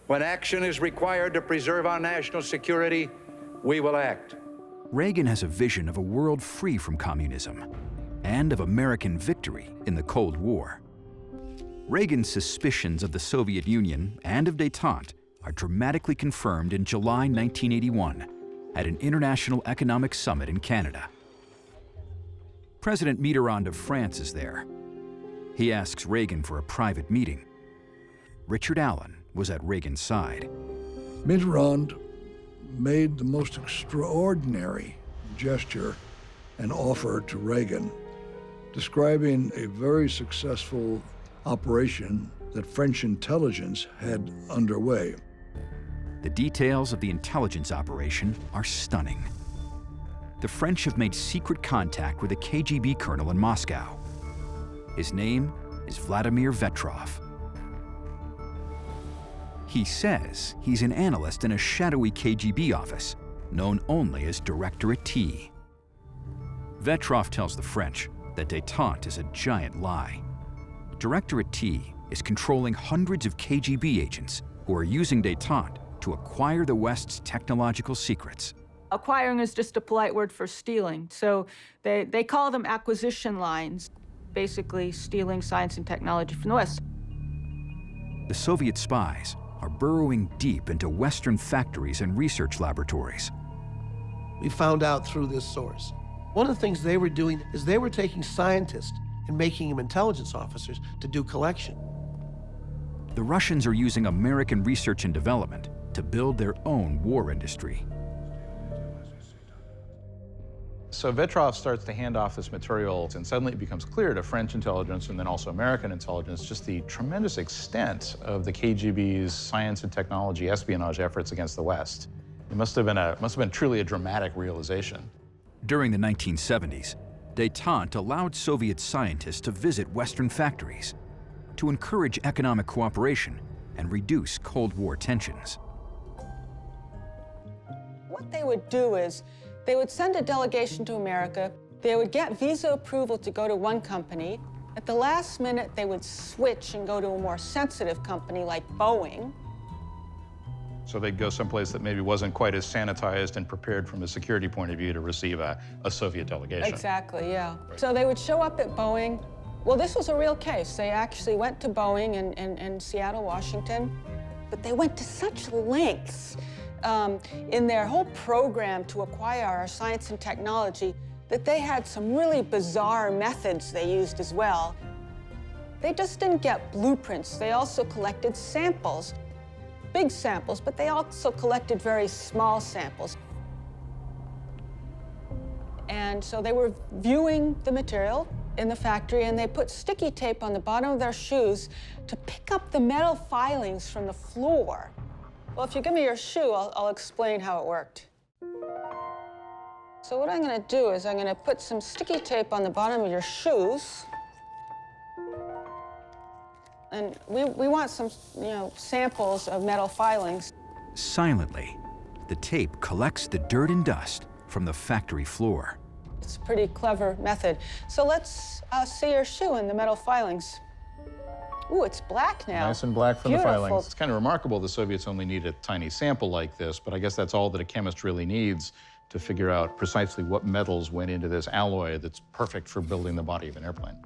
When action is required to preserve our national security, we will act. Reagan has a vision of a world free from communism and of American victory in the Cold War. Reagan's suspicions of the Soviet Union and of détente are dramatically confirmed in July 1981 at an international economic summit in Canada. President Mitterrand of France is there. He asks Reagan for a private meeting. Richard Allen was at Reagan's side. Mitterrand made the most extraordinary gesture and offer to Reagan, describing a very successful operation that French intelligence had underway. The details of the intelligence operation are stunning. The French have made secret contact with a KGB colonel in Moscow. His name is Vladimir Vetrov. He says he's an analyst in a shadowy KGB office, known only as Directorate T. Vetrov tells the French that détente is a giant lie. Directorate T is controlling hundreds of KGB agents who are using détente to acquire the West's technological secrets. Acquiring is just a polite word for stealing. So they call them acquisition lines, basically stealing science and technology from the West. The Soviet spies are burrowing deep into Western factories and research laboratories. We found out through this source. One of the things they were doing is they were taking scientists and making them intelligence officers to do collection. The Russians are using American research and development to build their own war industry. So Vetrov starts to hand off this material, and suddenly it becomes clear to French intelligence and then also American intelligence just the tremendous extent of the KGB's science and technology espionage efforts against the West. It must have been truly a dramatic realization. During the 1970s, détente allowed Soviet scientists to visit Western factories to encourage economic cooperation and reduce Cold War tensions. What they would do is they would send a delegation to America. They would get visa approval to go to one company. At the last minute, they would switch and go to a more sensitive company like Boeing. So they'd go someplace that maybe wasn't quite as sanitized and prepared from a security point of view to receive a Soviet delegation. Exactly, yeah. Right. So they would show up at Boeing. Well, this was a real case. They actually went to Boeing in Seattle, Washington, but they went to such lengths in their whole program to acquire our science and technology that they had some really bizarre methods they used as well. They just didn't get blueprints. They also collected samples, big samples, but they also collected very small samples. And so they were viewing the material in the factory, and they put sticky tape on the bottom of their shoes to pick up the metal filings from the floor. Well, if you give me your shoe, I'll explain how it worked. So what I'm going to do is I'm going to put some sticky tape on the bottom of your shoes. And we want some, samples of metal filings. Silently, the tape collects the dirt and dust from the factory floor. It's a pretty clever method. So let's see your shoe and the metal filings. Ooh, it's black now. Nice and black from Beautiful. the filings. It's kind of remarkable the Soviets only need a tiny sample like this, but I guess that's all that a chemist really needs to figure out precisely what metals went into this alloy that's perfect for building the body of an airplane.